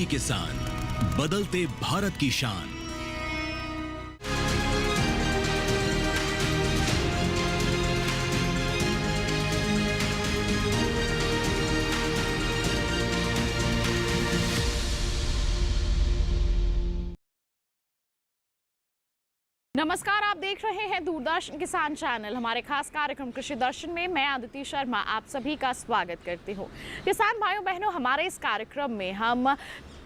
DD किसान, बदलते भारत की शान। नमस्कार, आप देख रहे हैं दूरदर्शन किसान चैनल। हमारे खास कार्यक्रम कृषि दर्शन में मैं आदिति शर्मा आप सभी का स्वागत करती हूं। किसान भाइयों बहनों, हमारे इस कार्यक्रम में हम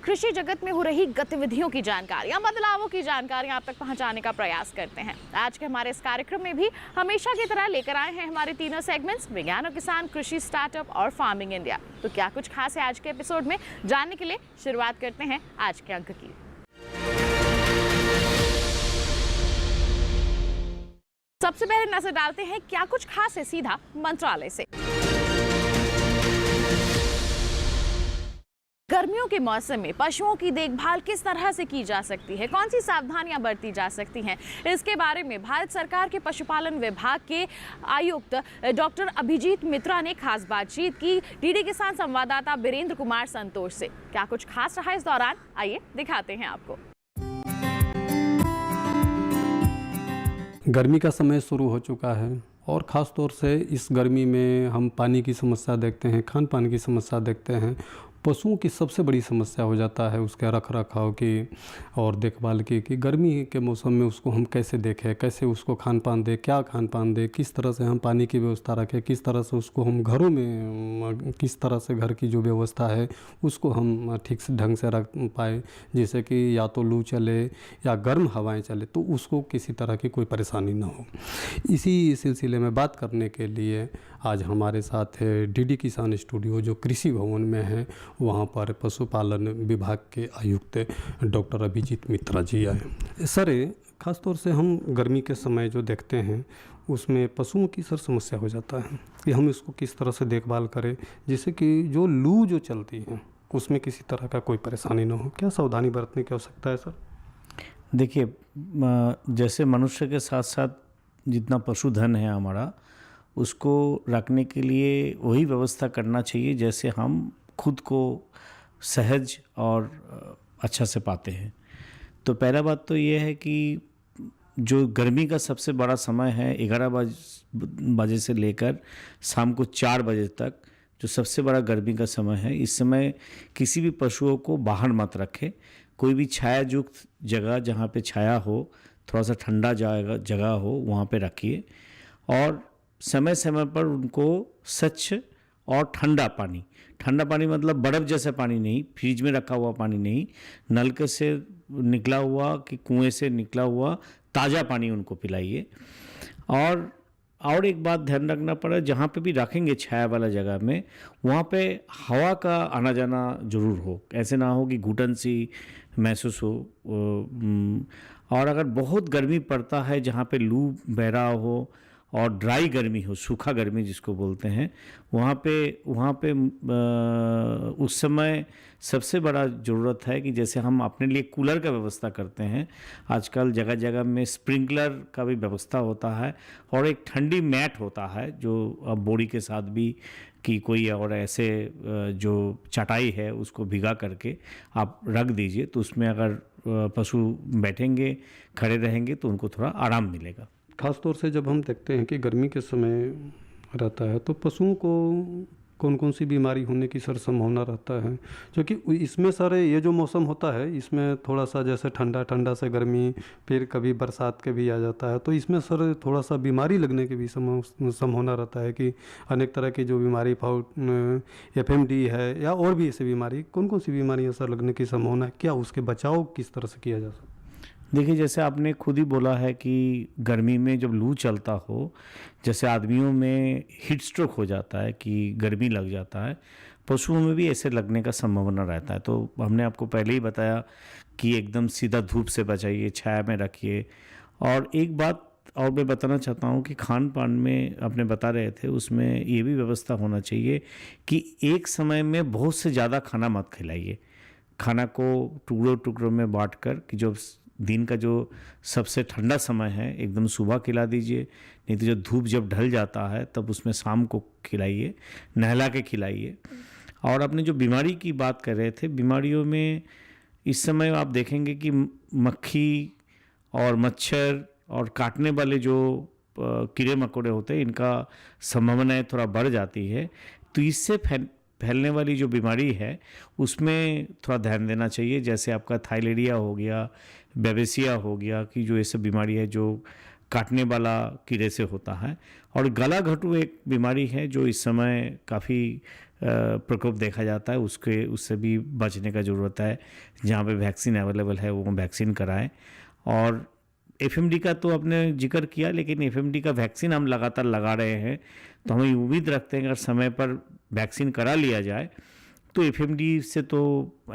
कृषि जगत में हो रही गतिविधियों की जानकारी या बदलावों की जानकारी आप तक पहुंचाने का प्रयास करते हैं। आज के हमारे इस कार्यक्रम में भी हमेशा की तरह लेकर आए हैं हमारे तीनों सेगमेंट्स, विज्ञान और किसान, कृषि स्टार्टअप और फार्मिंग इंडिया। तो क्या कुछ खास है आज के एपिसोड में, जानने के लिए शुरुआत करते हैं आज के अंक की। सबसे पहले नजर डालते हैं क्या कुछ खास है, सीधा मंत्रालय से। गर्मियों के मौसम में पशुओं की देखभाल किस तरह से की जा सकती है, कौन सी सावधानियां बरती जा सकती हैं, इसके बारे में भारत सरकार के पशुपालन विभाग के आयुक्त डॉक्टर अभिजीत मित्रा ने खास बातचीत की डीडी किसान संवाददाता वीरेंद्र कुमार संतोष से। क्या कुछ खास रहा इस दौरान, आइए दिखाते हैं आपको। गर्मी का समय शुरू हो चुका है और ख़ास तौर से इस गर्मी में हम पानी की समस्या देखते हैं, खान पान की समस्या देखते हैं। पशुओं की सबसे बड़ी समस्या हो जाता है उसके रख रखाव की और देखभाल की, कि गर्मी के मौसम में उसको हम कैसे देखें, कैसे उसको खान पान दें, क्या खान पान दें, किस तरह से हम पानी की व्यवस्था रखें, किस तरह से उसको हम घरों में, किस तरह से घर की जो व्यवस्था है उसको हम ठीक से ढंग से रख पाए, जैसे कि या तो लू चले या गर्म हवाएं चले तो उसको किसी तरह की कोई परेशानी ना हो। इसी सिलसिले में बात करने के लिए आज हमारे साथ है डीडी किसान स्टूडियो जो कृषि भवन में है, वहाँ पर पशुपालन विभाग के आयुक्त डॉक्टर अभिजीत मित्रा जी आए। सर, ख़ास तौर से हम गर्मी के समय जो देखते हैं उसमें पशुओं की सर समस्या हो जाता है कि हम इसको किस तरह से देखभाल करें जिससे कि जो लू जो चलती है उसमें किसी तरह का कोई परेशानी ना हो। क्या सावधानी बरतने की आवश्यकता है सर? देखिए, जैसे मनुष्य के साथ साथ जितना पशुधन है हमारा, उसको रखने के लिए वही व्यवस्था करना चाहिए जैसे हम खुद को सहज और अच्छा से पाते हैं। तो पहला बात तो ये है कि जो गर्मी का सबसे बड़ा समय है 11 बजे से लेकर शाम को 4 बजे तक, जो सबसे बड़ा गर्मी का समय है, इस समय किसी भी पशुओं को बाहर मत रखें। कोई भी छायायुक्त जगह जहाँ पे छाया हो, थोड़ा सा ठंडा जगह हो, वहाँ पे रखिए और समय समय पर उनको स्वच्छ और ठंडा पानी मतलब बर्फ़ जैसा पानी नहीं, फ्रिज में रखा हुआ पानी नहीं, नलके से निकला हुआ कि कुएं से निकला हुआ ताज़ा पानी उनको पिलाइए। और एक बात ध्यान रखना पड़ा, जहाँ पे भी रखेंगे छाया वाला जगह में, वहाँ पे हवा का आना जाना ज़रूर हो। ऐसे ना हो कि घुटन सी महसूस हो। और अगर बहुत गर्मी पड़ता है, जहाँ पे लू बह रहा हो और ड्राई गर्मी हो, सूखा गर्मी जिसको बोलते हैं, वहाँ पे उस समय सबसे बड़ा ज़रूरत है कि जैसे हम अपने लिए कूलर का व्यवस्था करते हैं, आजकल जगह जगह में स्प्रिंकलर का भी व्यवस्था होता है और एक ठंडी मैट होता है जो अब बोरी के साथ भी कि कोई और ऐसे जो चटाई है उसको भिगा करके आप रख दीजिए, तो उसमें अगर पशु बैठेंगे, खड़े रहेंगे तो उनको थोड़ा आराम मिलेगा। ख़ास तौर से जब हम देखते हैं कि गर्मी के समय रहता है तो पशुओं को कौन कौन सी बीमारी होने की सर संभावना रहता है? क्योंकि इसमें सर ये जो मौसम होता है इसमें थोड़ा सा जैसे ठंडा से गर्मी, फिर कभी बरसात के भी आ जाता है, तो इसमें सर थोड़ा सा बीमारी लगने की भी संभावना रहता है कि अनेक तरह की जो बीमारी FMD है या और भी ऐसी बीमारी, कौन कौन सी बीमारियाँ सर लगने की संभावना है? क्या उसके बचाव किस तरह से किया जा सकता है? देखिए, जैसे आपने खुद ही बोला है कि गर्मी में जब लू चलता हो, जैसे आदमियों में हीट स्ट्रोक हो जाता है कि गर्मी लग जाता है, पशुओं में भी ऐसे लगने का संभावना रहता है। तो हमने आपको पहले ही बताया कि एकदम सीधा धूप से बचाइए, छाया में रखिए। और एक बात और मैं बताना चाहता हूँ कि खान पान में आपने बता रहे थे, उसमें ये भी व्यवस्था होना चाहिए कि एक समय में बहुत से ज़्यादा खाना मत खिलाइए। खाना को टुकड़ों में बांट कर कि जो दिन का जो सबसे ठंडा समय है एकदम सुबह खिला दीजिए, नहीं तो जब धूप ढल जाता है तब उसमें शाम को खिलाइए, नहला के खिलाइए। और आपने जो बीमारी की बात कर रहे थे, बीमारियों में इस समय आप देखेंगे कि मक्खी और मच्छर और काटने वाले जो कीड़े मकोड़े होते हैं, इनका संभावनाएं थोड़ा बढ़ जाती है। तो इससे फैलने वाली जो बीमारी है उसमें थोड़ा ध्यान देना चाहिए। जैसे आपका थाइलेरिया हो गया, बेबेसिया हो गया, कि जो ये सब बीमारी है जो काटने वाला कीड़े से होता है। और गला घोटू एक बीमारी है जो इस समय काफ़ी प्रकोप देखा जाता है, उससे भी बचने का ज़रूरत है। जहाँ पे वैक्सीन अवेलेबल है वो वैक्सीन कराएं। और एफएमडी का तो आपने जिक्र किया, लेकिन एफएमडी का वैक्सीन हम लगातार लगा रहे हैं, तो हमें उम्मीद रखते हैं अगर समय पर वैक्सीन करा लिया जाए तो एफएमडी से तो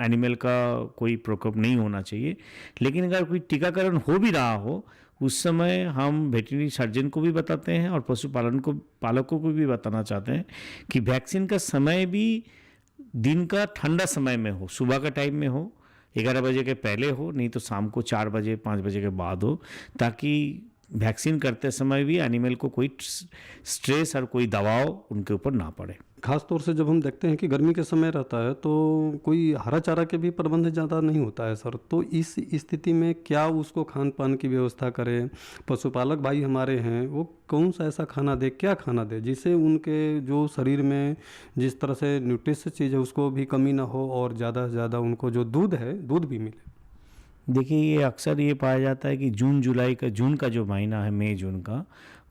एनिमल का कोई प्रकोप नहीं होना चाहिए। लेकिन अगर कोई टीकाकरण हो भी रहा हो, उस समय हम वेटरनरी सर्जन को भी बताते हैं और पालकों को भी बताना चाहते हैं कि वैक्सीन का समय भी दिन का ठंडा समय में हो, सुबह का टाइम में हो, 11 बजे के पहले हो, नहीं तो शाम को 4 बजे 5 बजे के बाद हो, ताकि वैक्सीन करते समय भी एनिमल को कोई स्ट्रेस और कोई दबाव उनके ऊपर ना पड़े। खास तौर से जब हम देखते हैं कि गर्मी के समय रहता है तो कोई हरा चारा के भी प्रबंध ज़्यादा नहीं होता है सर, तो इस स्थिति में क्या उसको खान पान की व्यवस्था करें? पशुपालक भाई हमारे हैं, वो कौन सा ऐसा खाना दे, क्या खाना दे जिससे उनके जो शरीर में जिस तरह से न्यूट्रिशियस चीज़ है उसको भी कमी ना हो और ज़्यादा से ज़्यादा उनको जो दूध है दूध भी मिले? देखिए, ये अक्सर ये पाया जाता है कि जून का जो महीना है, मई जून का,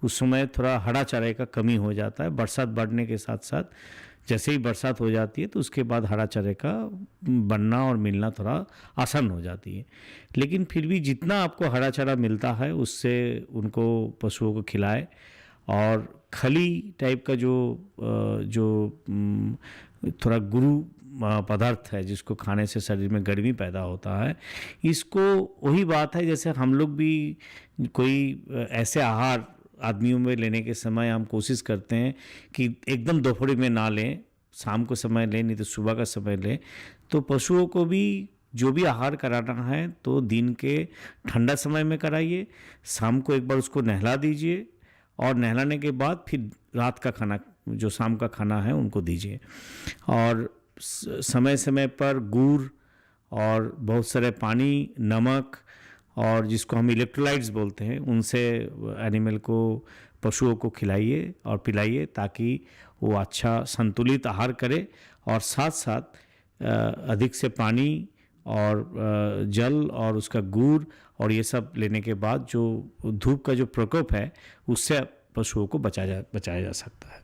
उस समय थोड़ा हरा चारे का कमी हो जाता है। बरसात बढ़ने के साथ साथ जैसे ही बरसात हो जाती है तो उसके बाद हरा चारे का बनना और मिलना थोड़ा आसान हो जाती है। लेकिन फिर भी जितना आपको हरा चारा मिलता है उससे उनको पशुओं को खिलाए। और खली टाइप का जो थोड़ा गुरु पदार्थ है जिसको खाने से शरीर में गर्मी पैदा होता है, इसको वही बात है जैसे हम लोग भी कोई ऐसे आहार आदमियों में लेने के समय हम कोशिश करते हैं कि एकदम दोपहर में ना लें, शाम को समय लें, नहीं तो सुबह का समय लें। तो पशुओं को भी जो भी आहार कराना है तो दिन के ठंडा समय में कराइए, शाम को एक बार उसको नहला दीजिए और नहलाने के बाद फिर रात का खाना, जो शाम का खाना है, उनको दीजिए। और समय समय पर गुड़ और बहुत सारे पानी, नमक और जिसको हम इलेक्ट्रोलाइट्स बोलते हैं, उनसे एनिमल को, पशुओं को खिलाइए और पिलाइए ताकि वो अच्छा संतुलित आहार करे। और साथ साथ अधिक से पानी और जल और उसका गुड़ और ये सब लेने के बाद जो धूप का जो प्रकोप है उससे पशुओं को बचाया जा सकता है।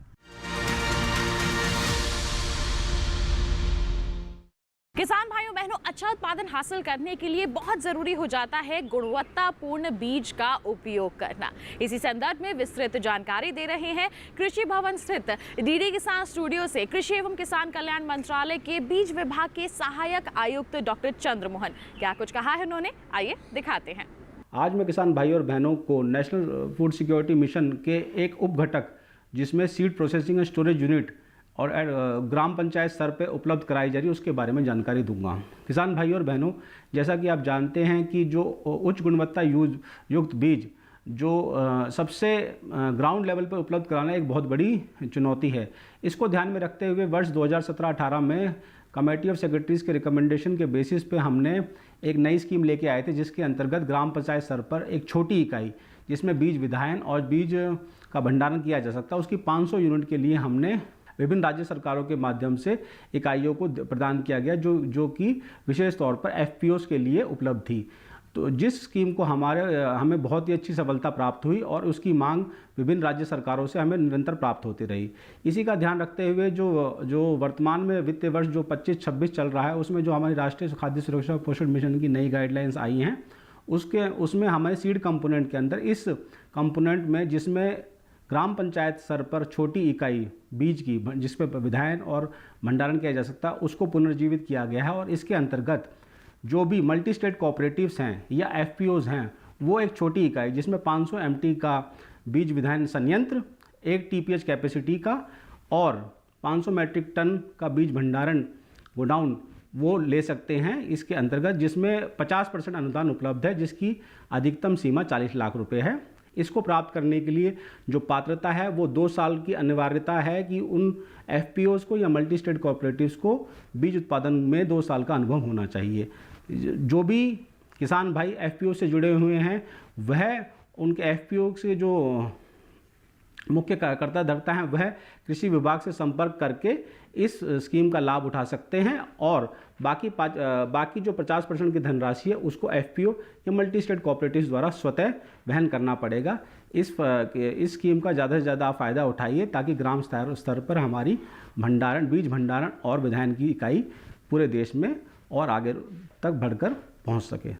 किसान भाइयों बहनों, अच्छा उत्पादन हासिल करने के लिए बहुत जरूरी हो जाता है गुणवत्तापूर्ण बीज का उपयोग करना। इसी संदर्भ में विस्तृत जानकारी दे रहे हैं कृषि भवन स्थित डीडी किसान स्टूडियो से कृषि एवं किसान कल्याण मंत्रालय के बीज विभाग के सहायक आयुक्त डॉक्टर चंद्रमोहन। क्या कुछ कहा है उन्होंने, आइए दिखाते हैं। आज मैं किसान भाई और बहनों को नेशनल फूड सिक्योरिटी मिशन के एक उपघटक जिसमें seed processing and storage unit और ग्राम पंचायत स्तर पर उपलब्ध कराई जा रही है उसके बारे में जानकारी दूंगा। किसान भाई और बहनों, जैसा कि आप जानते हैं कि जो उच्च गुणवत्ता युक्त बीज जो सबसे ग्राउंड लेवल पर उपलब्ध कराना एक बहुत बड़ी चुनौती है। इसको ध्यान में रखते हुए वर्ष 2017-18 में कमेटी ऑफ सेक्रेटरीज के रिकमेंडेशन के बेसिस पे हमने एक नई स्कीम लेके आए थे, जिसके अंतर्गत ग्राम पंचायत स्तर पर एक छोटी इकाई जिसमें बीज विधायन और बीज का भंडारण किया जा सकता है, उसकी 500 यूनिट के लिए हमने विभिन्न राज्य सरकारों के माध्यम से इकाइयों को प्रदान किया गया, जो कि विशेष तौर पर एफपीओस के लिए उपलब्ध थी। तो जिस स्कीम को हमें बहुत ही अच्छी सफलता प्राप्त हुई और उसकी मांग विभिन्न राज्य सरकारों से हमें निरंतर प्राप्त होती रही। इसी का ध्यान रखते हुए जो वर्तमान में वित्तीय वर्ष जो 25-26 चल रहा है, उसमें जो हमारी राष्ट्रीय खाद्य सुरक्षा पोषण मिशन की नई गाइडलाइंस आई हैं, उसमें हमारे सीड कंपोनेंट के अंदर इस कंपोनेंट में, जिसमें ग्राम पंचायत स्तर पर छोटी इकाई बीज की जिस पर विधायन और भंडारण किया जा सकता है, उसको पुनर्जीवित किया गया है। और इसके अंतर्गत जो भी मल्टी स्टेट कोऑपरेटिव्स हैं या एफपीओज हैं, वो एक छोटी इकाई जिसमें 500 एमटी का बीज विधायन संयंत्र, 1 टीपीएच कैपेसिटी का और 500 मैट्रिक टन का बीज भंडारण गोडाउन वो ले सकते हैं इसके अंतर्गत, जिसमें 50% अनुदान उपलब्ध है, जिसकी अधिकतम सीमा 40 लाख रुपए है। इसको प्राप्त करने के लिए जो पात्रता है वो 2 साल की अनिवार्यता है कि उन FPOs को या मल्टी स्टेट कोऑपरेटिव्स को बीज उत्पादन में 2 साल का अनुभव होना चाहिए। जो भी किसान भाई FPO से जुड़े हुए हैं वह उनके FPO से जो मुख्य कार्यकर्ता धरता है वह कृषि विभाग से संपर्क करके इस स्कीम का लाभ उठा सकते हैं और बाकी जो 50% की धनराशि है उसको FPO या मल्टी स्टेट कोऑपरेटिव्स द्वारा स्वतः वहन करना पड़ेगा। इस स्कीम का ज़्यादा से ज़्यादा फ़ायदा उठाइए ताकि ग्राम स्तर पर हमारी बीज भंडारण और विधायन की इकाई पूरे देश में और आगे तक बढ़कर पहुंच सके।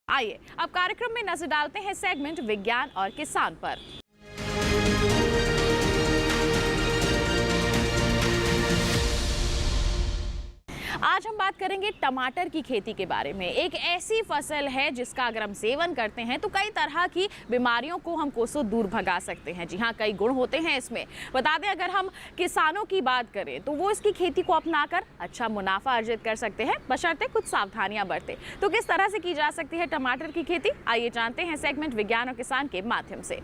आइए अब कार्यक्रम में नजर डालते हैं सेगमेंट विज्ञान और किसान पर। आज हम बात करेंगे टमाटर की खेती के बारे में। एक ऐसी फसल है जिसका अगर हम सेवन करते हैं तो कई तरह की बीमारियों को हम कोसों दूर भगा सकते हैं। जी हाँ, कई गुण होते हैं इसमें। बता दें, अगर हम किसानों की बात करें तो वो इसकी खेती को अपनाकर अच्छा मुनाफा अर्जित कर सकते हैं, बशर्ते कुछ सावधानियां बरतें। तो किस तरह से की जा सकती है टमाटर की खेती, आइए जानते हैं सेगमेंट विज्ञान और किसान के माध्यम से।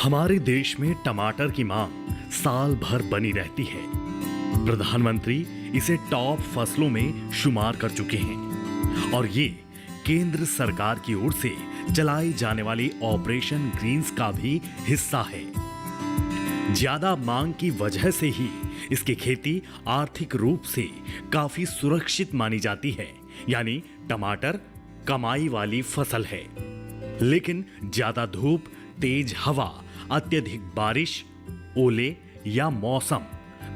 हमारे देश में टमाटर की मांग साल भर बनी रहती है। प्रधानमंत्री इसे टॉप फसलों में शुमार कर चुके हैं और ये केंद्र सरकार की ओर से चलाई जाने वाली ऑपरेशन ग्रीन्स का भी हिस्सा है। ज्यादा मांग की वजह से ही इसकी खेती आर्थिक रूप से काफी सुरक्षित मानी जाती है, यानी टमाटर कमाई वाली फसल है। लेकिन ज्यादा धूप, तेज हवा, अत्यधिक बारिश, ओले या मौसम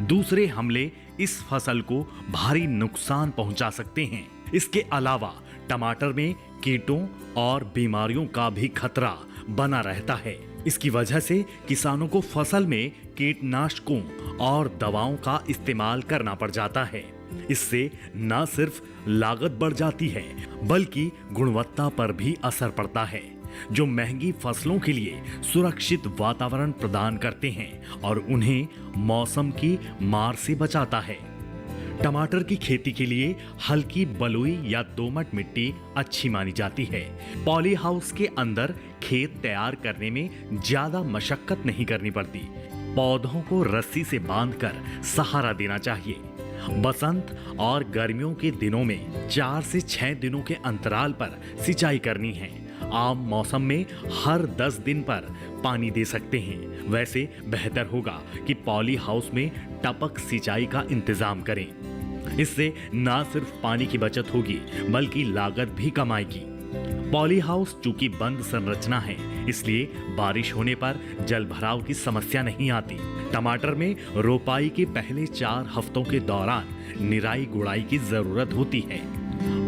दूसरे हमले इस फसल को भारी नुकसान पहुंचा सकते हैं। इसके अलावा टमाटर में कीटों और बीमारियों का भी खतरा बना रहता है। इसकी वजह से किसानों को फसल में कीटनाशकों और दवाओं का इस्तेमाल करना पड़ जाता है। इससे न सिर्फ लागत बढ़ जाती है बल्कि गुणवत्ता पर भी असर पड़ता है, जो महंगी फसलों के लिए सुरक्षित वातावरण प्रदान करते हैं और उन्हें मौसम की मार से बचाता है। टमाटर की खेती के लिए हल्की बलुई या दोमट मिट्टी अच्छी मानी जाती है। पॉली हाउस के अंदर खेत तैयार करने में ज्यादा मशक्कत नहीं करनी पड़ती। पौधों को रस्सी से बांधकर सहारा देना चाहिए। बसंत और गर्मियों के दिनों में 4 से 6 दिनों के अंतराल पर सिंचाई करनी है। आम मौसम में हर 10 दिन पर पानी दे सकते हैं। वैसे बेहतर होगा कि पॉली हाउस में टपक सिंचाई का इंतजाम करें। इससे न सिर्फ पानी की बचत होगी बल्कि लागत भी कम आएगी। पॉली हाउस चूंकि बंद संरचना है, इसलिए बारिश होने पर जल भराव की समस्या नहीं आती। टमाटर में रोपाई के पहले 4 हफ्तों के दौरान निराई गुड़ाई की जरूरत होती है।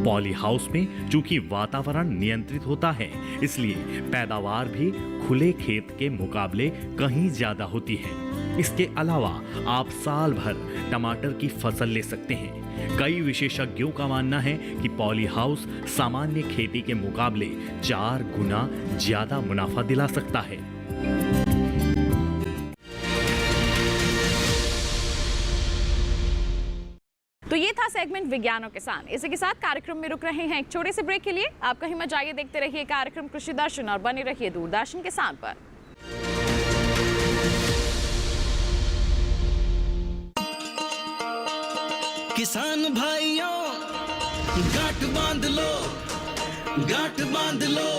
पॉली हाउस में चूंकि वातावरण नियंत्रित होता है, इसलिए पैदावार भी खुले खेत के मुकाबले कहीं ज्यादा होती है। इसके अलावा आप साल भर टमाटर की फसल ले सकते हैं। कई विशेषज्ञों का मानना है कि पॉली हाउस सामान्य खेती के मुकाबले 4 गुना ज्यादा मुनाफा दिला सकता है। तो ये था सेगमेंट विज्ञान और किसान। इसी के साथ कार्यक्रम में रुक रहे हैं एक छोटे से ब्रेक के लिए। आप कहीं मत जाइए, देखते रहिए कार्यक्रम कृषि दर्शन और बने रहिए दूरदर्शन किसान पर। किसान भाइयों गांठ बांध लो, गांठ बांध लो।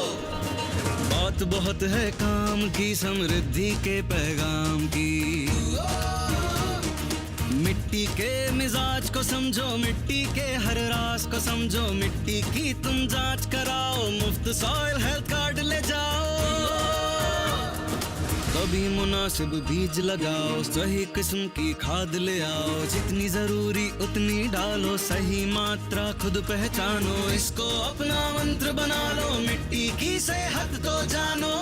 बात बहुत है काम की, समृद्धि के पैगाम की। मिट्टी के मिजाज को समझो, मिट्टी के हर राज को समझो। मिट्टी की तुम जांच कराओ, मुफ्त सॉइल हेल्थ कार्ड ले जाओ। कभी मुनासिब बीज लगाओ, सही किस्म की खाद ले आओ। जितनी जरूरी उतनी डालो, सही मात्रा खुद पहचानो। इसको अपना मंत्र बना लो, मिट्टी की सेहत तो जानो।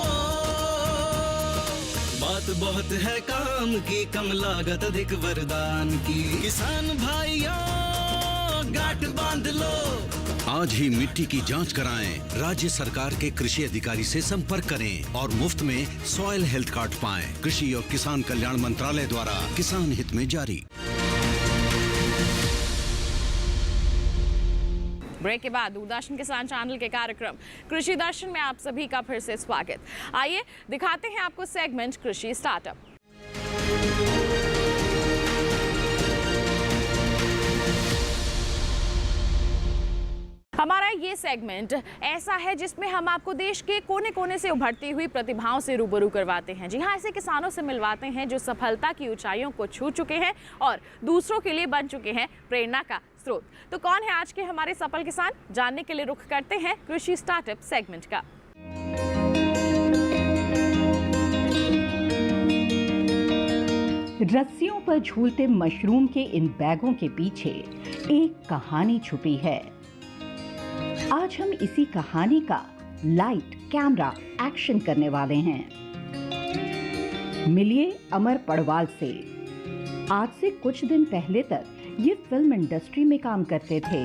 बात बहुत है काम की, कम लागत अधिक वरदान की। किसान भाइयों गांठ बांध लो। आज ही मिट्टी की जांच कराएं। राज्य सरकार के कृषि अधिकारी से संपर्क करें और मुफ्त में सॉइल हेल्थ कार्ड पाएं। कृषि और किसान कल्याण मंत्रालय द्वारा किसान हित में जारी। ब्रेक के बाद दूरदर्शन किसान चैनल के कार्यक्रम कृषि दर्शन में आप सभी का फिर से स्वागत। आइए दिखाते हैं आपको सेगमेंट कृषि स्टार्टअप। हमारा ये सेगमेंट ऐसा है जिसमें हम आपको देश के कोने कोने से उभरती हुई प्रतिभाओं से रूबरू करवाते हैं। जी हाँ, ऐसे किसानों से मिलवाते हैं जो सफलता की ऊंचाइयों को छू चुके हैं और दूसरों के लिए बन चुके हैं प्रेरणा का स्रोत। तो कौन है आज के हमारे सफल किसान, जानने के लिए रुख करते हैं कृषि स्टार्टअप सेगमेंट का। रस्सियों पर झूलते मशरूम के इन बैगों के पीछे एक कहानी छुपी है। आज हम इसी कहानी का लाइट कैमरा एक्शन करने वाले हैं। मिलिए अमर पड़वाल से। आज से कुछ दिन पहले तक ये फिल्म इंडस्ट्री में काम करते थे।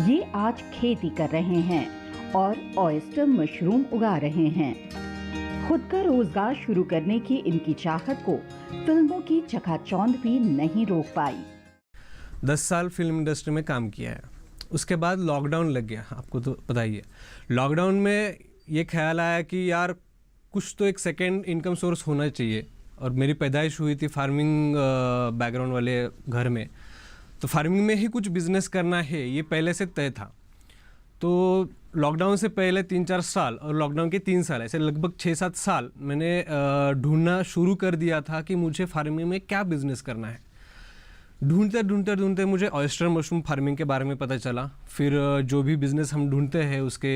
ये आज खेती कर रहे हैं और ऑयस्टर मशरूम उगा रहे हैं। खुद का रोजगार शुरू करने की इनकी चाहत को फिल्मों की चकाचौंध भी नहीं रोक पाई। 10 साल फिल्म इंडस्ट्री में काम किया है। उसके बाद लॉकडाउन लग गया, आपको तो पता ही है। लॉकडाउन में ये ख्याल आया कि यार कुछ तो एक सेकेंड इनकम सोर्स होना चाहिए, और मेरी पैदाइश हुई थी फार्मिंग बैकग्राउंड वाले घर में, तो फार्मिंग में ही कुछ बिजनेस करना है ये पहले से तय था। तो लॉकडाउन से पहले 3-4 साल और लॉकडाउन के 3 साल, ऐसे लगभग 6-7 साल मैंने ढूंढना शुरू कर दिया था कि मुझे फार्मिंग में क्या बिजनेस करना है। ढूंढते मुझे ऑयस्टर मशरूम फार्मिंग के बारे में पता चला। फिर जो भी बिज़नेस हम ढूंढते हैं उसके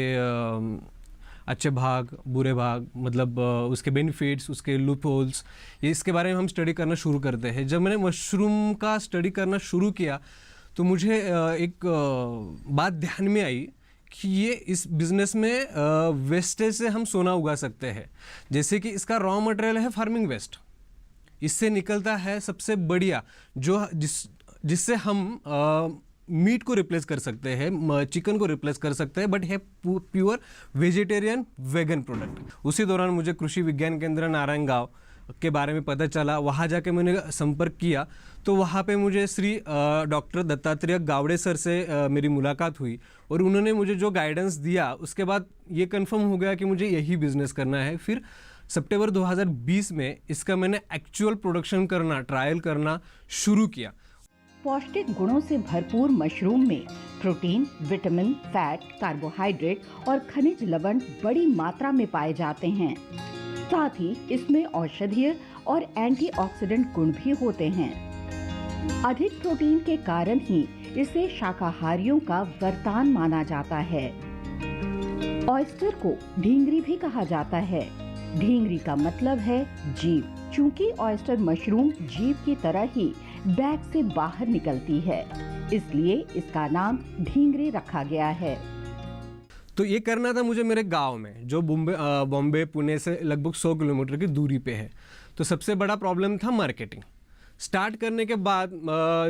अच्छे भाग, बुरे भाग, मतलब उसके बेनिफिट्स, उसके लूप होल्स, ये इसके बारे में हम स्टडी करना शुरू करते हैं। जब मैंने मशरूम का स्टडी करना शुरू किया तो मुझे एक बात ध्यान में आई कि ये इस बिज़नेस में वेस्टेज से हम सोना उगा सकते हैं। जैसे कि इसका रॉ मटेरियल है फार्मिंग वेस्ट, इससे निकलता है सबसे बढ़िया जो जिससे हम मीट को रिप्लेस कर सकते हैं, चिकन को रिप्लेस कर सकते हैं, बट है प्योर वेजिटेरियन वेगन प्रोडक्ट। उसी दौरान मुझे कृषि विज्ञान केंद्र नारायण गांव के बारे में पता चला। वहाँ जाके मैंने संपर्क किया तो वहाँ पे मुझे श्री डॉक्टर दत्तात्रेय गावड़े सर से मेरी मुलाकात हुई, और उन्होंने मुझे जो गाइडेंस दिया उसके बाद ये कंफर्म हो गया कि मुझे यही बिज़नेस करना है। फिर सितंबर 2020 में इसका मैंने एक्चुअल प्रोडक्शन करना, ट्रायल करना शुरू किया। पौष्टिक गुणों से भरपूर मशरूम में प्रोटीन, विटामिन, फैट, कार्बोहाइड्रेट और खनिज लवण बड़ी मात्रा में पाए जाते हैं। साथ ही इसमें औषधीय और एंटीऑक्सीडेंट गुण भी होते हैं। अधिक प्रोटीन के कारण ही इसे शाकाहारियों का वरदान माना जाता है। ऑयस्टर को ढींगरी भी कहा जाता है। ढींगरी का मतलब है जीव। चूंकि ऑयस्टर मशरूम जीव की तरह ही बैग से बाहर निकलती है, इसलिए इसका नाम ढींगरी रखा गया है। तो ये करना था मुझे मेरे गांव में, जो बॉम्बे पुणे से लगभग 100 किलोमीटर की दूरी पे है। तो सबसे बड़ा प्रॉब्लम था मार्केटिंग। स्टार्ट करने के बाद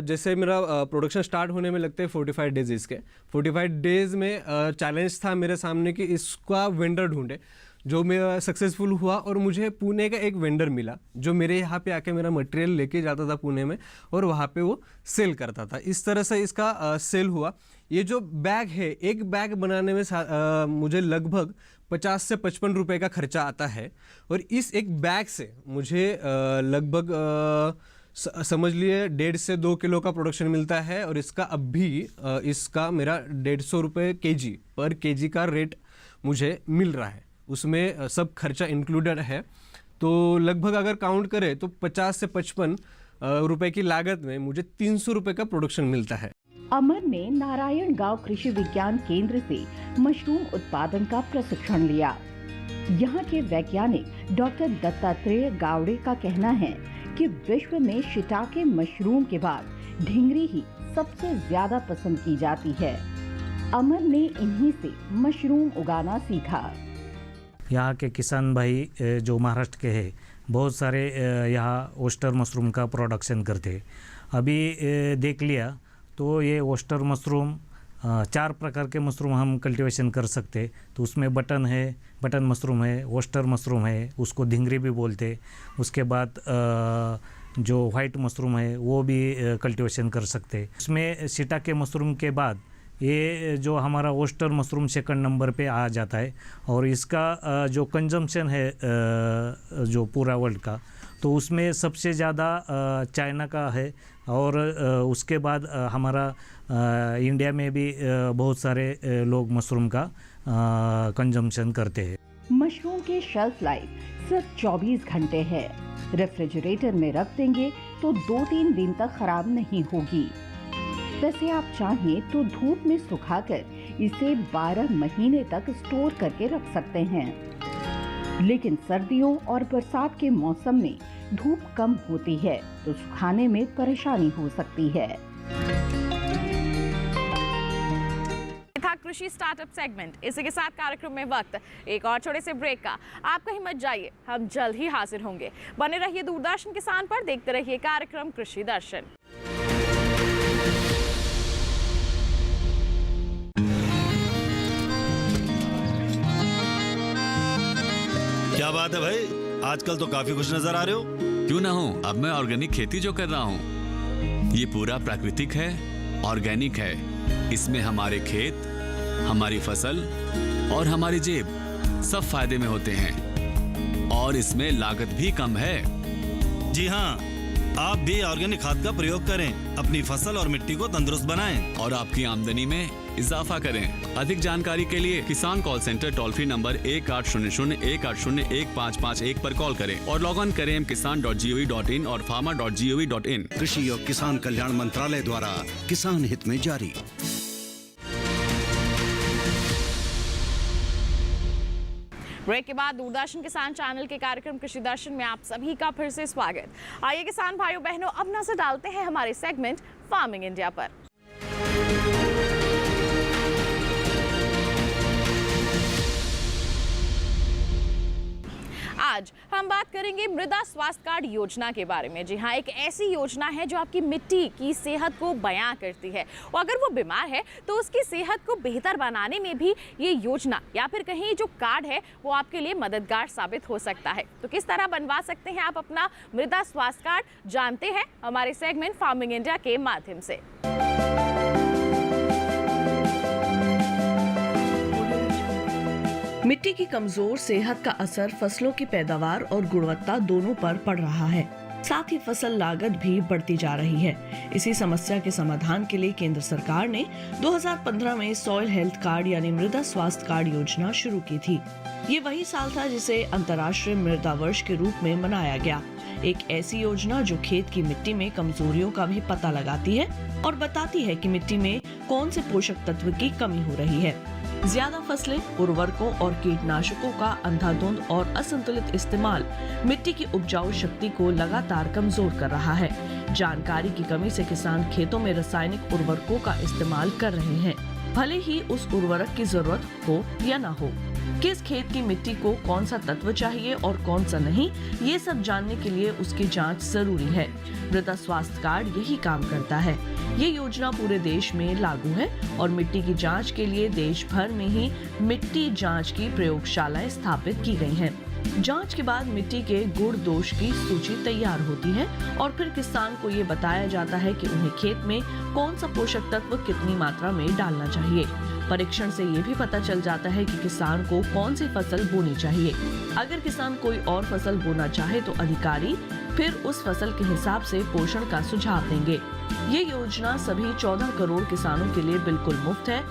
जैसे मेरा प्रोडक्शन स्टार्ट होने में लगते हैं 45 डेज। इसके 45 डेज में चैलेंज था मेरे सामने कि इसका वेंडर ढूंढे, जो मेरा सक्सेसफुल हुआ, और मुझे पुणे का एक वेंडर मिला जो मेरे यहाँ पे आके मेरा मटेरियल लेके जाता था पुणे में, और वहाँ पे वो सेल करता था। इस तरह से इसका सेल हुआ। ये जो बैग है, एक बैग बनाने में मुझे लगभग 50 से 55 रुपए का खर्चा आता है, और इस एक बैग से मुझे लगभग समझ लिए 1.5 से 2 किलो का प्रोडक्शन मिलता है। और इसका अब भी इसका मेरा 150 रुपये केजी पर केजी का रेट मुझे मिल रहा है। उसमें सब खर्चा इंक्लूडेड है। तो लगभग अगर काउंट करें तो 50 से 55 रुपए की लागत में मुझे 300 रुपए का प्रोडक्शन मिलता है। अमर ने नारायण गांव कृषि विज्ञान केंद्र से मशरूम उत्पादन का प्रशिक्षण लिया। यहाँ के वैज्ञानिक डॉक्टर दत्तात्रेय गावड़े का कहना है कि विश्व में शिटाके मशरूम के बाद ढींगरी ही सबसे ज्यादा पसंद की जाती है। अमर ने इन्हीं से मशरूम उगाना सीखा। यहाँ के किसान भाई जो महाराष्ट्र के हैं, बहुत सारे यहाँ ओस्टर मशरूम का प्रोडक्शन करते हैं। अभी देख लिया तो ये ओस्टर मशरूम 4 प्रकार के मशरूम हम कल्टीवेशन कर सकते। तो उसमें बटन मशरूम है, ओस्टर मशरूम है, उसको ढींगरी भी बोलते। उसके बाद जो वाइट मशरूम है वो भी कल्टीवेशन कर सकते। उसमें शिटाके मशरूम के बाद ये जो हमारा ओस्टर मशरूम सेकंड नंबर पे आ जाता है। और इसका जो कंजम्पशन है जो पूरा वर्ल्ड का, तो उसमें सबसे ज़्यादा चाइना का है। और उसके बाद हमारा इंडिया में भी बहुत सारे लोग मशरूम का कंजम्पशन करते हैं। मशरूम की शेल्फ लाइफ सिर्फ 24 घंटे है। रेफ्रिजरेटर में रख देंगे तो 2-3 दिन तक खराब नहीं होगी। वैसे आप चाहें तो धूप में सुखाकर इसे 12 महीने तक स्टोर करके रख सकते हैं। लेकिन सर्दियों और बरसात के मौसम में धूप कम होती है तो सुखाने में परेशानी हो सकती है। था कृषि स्टार्टअप सेगमेंट। इसी के साथ कार्यक्रम में वक्त एक और छोटे से ब्रेक का। आप कहीं मत जाइए, हम जल्द ही हाजिर होंगे। बने रहिए दूरदर्शन किसान पर, देखते रहिए कार्यक्रम कृषि दर्शन। क्या बात है भाई, आजकल तो काफी खुश नजर आ रहे हो। क्यों ना हूँ, अब मैं ऑर्गेनिक खेती जो कर रहा हूँ ये पूरा प्राकृतिक है, ऑर्गेनिक है। इसमें हमारे खेत, हमारी फसल और हमारी जेब सब फायदे में होते हैं और इसमें लागत भी कम है। जी हाँ, आप भी ऑर्गेनिक खाद का प्रयोग करें, अपनी फसल और मिट्टी को तंदुरुस्त बनाएं और आपकी आमदनी में इजाफा करें। अधिक जानकारी के लिए किसान call centre toll free number 1800-180-1551 पर कॉल करें और लॉग ऑन करें kisan.gov.in और farmer.gov.in। कृषि और किसान कल्याण मंत्रालय द्वारा किसान हित में जारी। ब्रेक के बाद दूरदर्शन किसान चैनल के कार्यक्रम कृषि दर्शन में आप सभी का फिर से स्वागत। आइए किसान भाइयों बहनों, अब नजर डालते हैं हमारे सेगमेंट फार्मिंग इंडिया पर। आज हम बात करेंगे मृदा स्वास्थ्य कार्ड योजना के बारे में। जी हाँ, एक ऐसी योजना है जो आपकी मिट्टी की सेहत को बयां करती है और अगर वो बीमार है तो उसकी सेहत को बेहतर बनाने में भी ये योजना या फिर कहीं जो कार्ड है वो आपके लिए मददगार साबित हो सकता है। तो किस तरह बनवा सकते हैं आप अपना मृदा स्वास्थ्य कार्ड, जानते हैं हमारे सेगमेंट फार्मिंग इंडिया के माध्यम से। मिट्टी की कमजोर सेहत का असर फसलों की पैदावार और गुणवत्ता दोनों पर पड़ रहा है। साथ ही फसल लागत भी बढ़ती जा रही है। इसी समस्या के समाधान के लिए केंद्र सरकार ने 2015 में सॉइल हेल्थ कार्ड यानी मृदा स्वास्थ्य कार्ड योजना शुरू की थी। ये वही साल था जिसे अंतर्राष्ट्रीय मृदा वर्ष के रूप में मनाया गया। एक ऐसी योजना जो खेत की मिट्टी में कमजोरियों का भी पता लगाती है और बताती है कि मिट्टी में कौन से पोषक तत्व की कमी हो रही है। ज्यादा फसलें, उर्वरकों और कीटनाशकों का अंधाधुंध और असंतुलित इस्तेमाल मिट्टी की उपजाऊ शक्ति को लगातार कमजोर कर रहा है। जानकारी की कमी से किसान खेतों में रासायनिक उर्वरकों का इस्तेमाल कर रहे हैं, भले ही उस उर्वरक की जरूरत हो या न हो। किस खेत की मिट्टी को कौन सा तत्व चाहिए और कौन सा नहीं, ये सब जानने के लिए उसकी जांच जरूरी है। मृदा स्वास्थ्य कार्ड यही काम करता है। ये योजना पूरे देश में लागू है और मिट्टी की जांच के लिए देश भर में ही मिट्टी जांच की प्रयोगशालाएं स्थापित की गई हैं। जांच के बाद मिट्टी के गुण दोष की सूची तैयार होती है और फिर किसान को ये बताया जाता है कि उन्हें खेत में कौन सा पोषक तत्व कितनी मात्रा में डालना चाहिए। परीक्षण से ये भी पता चल जाता है कि किसान को कौन सी फसल बोनी चाहिए। अगर किसान कोई और फसल बोना चाहे तो अधिकारी फिर उस फसल के हिसाब से पोषण का सुझाव देंगे। ये योजना सभी 14 करोड़ किसानों के लिए बिल्कुल मुफ्त है।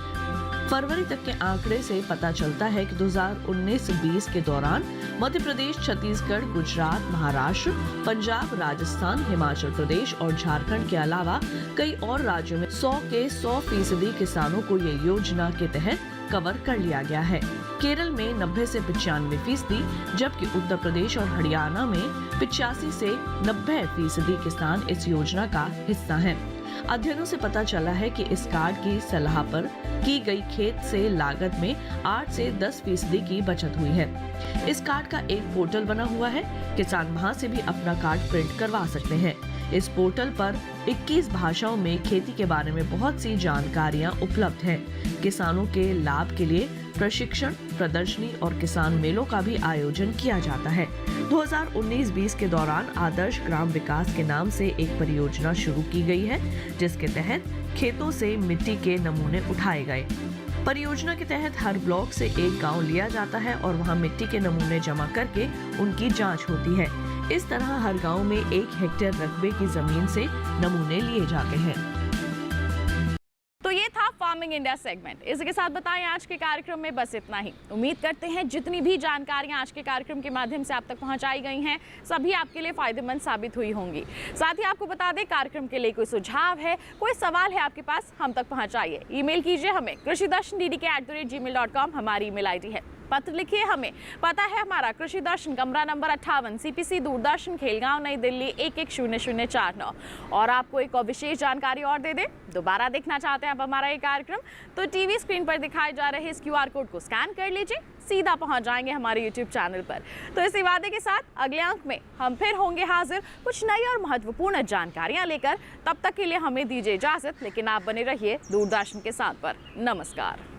फरवरी तक के आंकड़े से पता चलता है कि 2019-20 के दौरान मध्य प्रदेश, छत्तीसगढ़, गुजरात, महाराष्ट्र, पंजाब, राजस्थान, हिमाचल प्रदेश और झारखंड के अलावा कई और राज्यों में 100 के 100% किसानों को ये योजना के तहत कवर कर लिया गया है। केरल में 90 से 95%, जबकि उत्तर प्रदेश और हरियाणा में 85 से 90% किसान इस योजना का हिस्सा हैं। अध्ययनों से पता चला है कि इस कार्ड की सलाह पर की गई खेत से लागत में 8 से 10% की बचत हुई है। इस कार्ड का एक पोर्टल बना हुआ है, किसान वहां से भी अपना कार्ड प्रिंट करवा सकते हैं। इस पोर्टल पर 21 भाषाओं में खेती के बारे में बहुत सी जानकारियां उपलब्ध हैं। किसानों के लाभ के लिए प्रशिक्षण, प्रदर्शनी और किसान मेलों का भी आयोजन किया जाता है। 2019-20 के दौरान आदर्श ग्राम विकास के नाम से एक परियोजना शुरू की गई है, जिसके तहत खेतों से मिट्टी के नमूने उठाए गए। परियोजना के तहत हर ब्लॉक से एक गांव लिया जाता है और वहां मिट्टी के नमूने जमा करके उनकी जांच होती है। इस तरह हर गांव में 1 हेक्टेयर रकबे की जमीन से नमूने लिए जाते हैं। तो ये था फार्मिंग इंडिया सेगमेंट। इसी के साथ बताएं आज के कार्यक्रम में बस इतना ही। उम्मीद करते हैं जितनी भी जानकारियां आज के कार्यक्रम के माध्यम से आप तक पहुंचाई गई हैं, सभी आपके लिए फायदेमंद साबित हुई होंगी। साथ ही आपको बता दें, कार्यक्रम के लिए कोई सुझाव है, कोई सवाल है आपके पास, हम तक पहुंचाइए। ईमेल कीजिए हमें krishidrshan@gmail.com हमारी ईमेल आईडी है। पत्र लिखिए हमें, पता है हमारा कृषि दर्शन, कमरा नंबर 58, CPC दूरदर्शन, खेलगांव, नई दिल्ली 110049। और आपको एक और विशेष जानकारी और दे दें, दोबारा देखना चाहते हैं आप हमारा ये कार्यक्रम, तो टीवी स्क्रीन पर दिखाए जा रहे इस QR कोड को स्कैन कर लीजिए, सीधा पहुंच जाएंगे हमारे YouTube चैनल पर। तो इसी वादे के साथ अगले अंक में हम फिर होंगे हाजिर कुछ नई और महत्वपूर्ण जानकारियां लेकर। तब तक के लिए हमें दीजिए इजाजत, लेकिन आप बने रहिए दूरदर्शन के साथ पर। नमस्कार।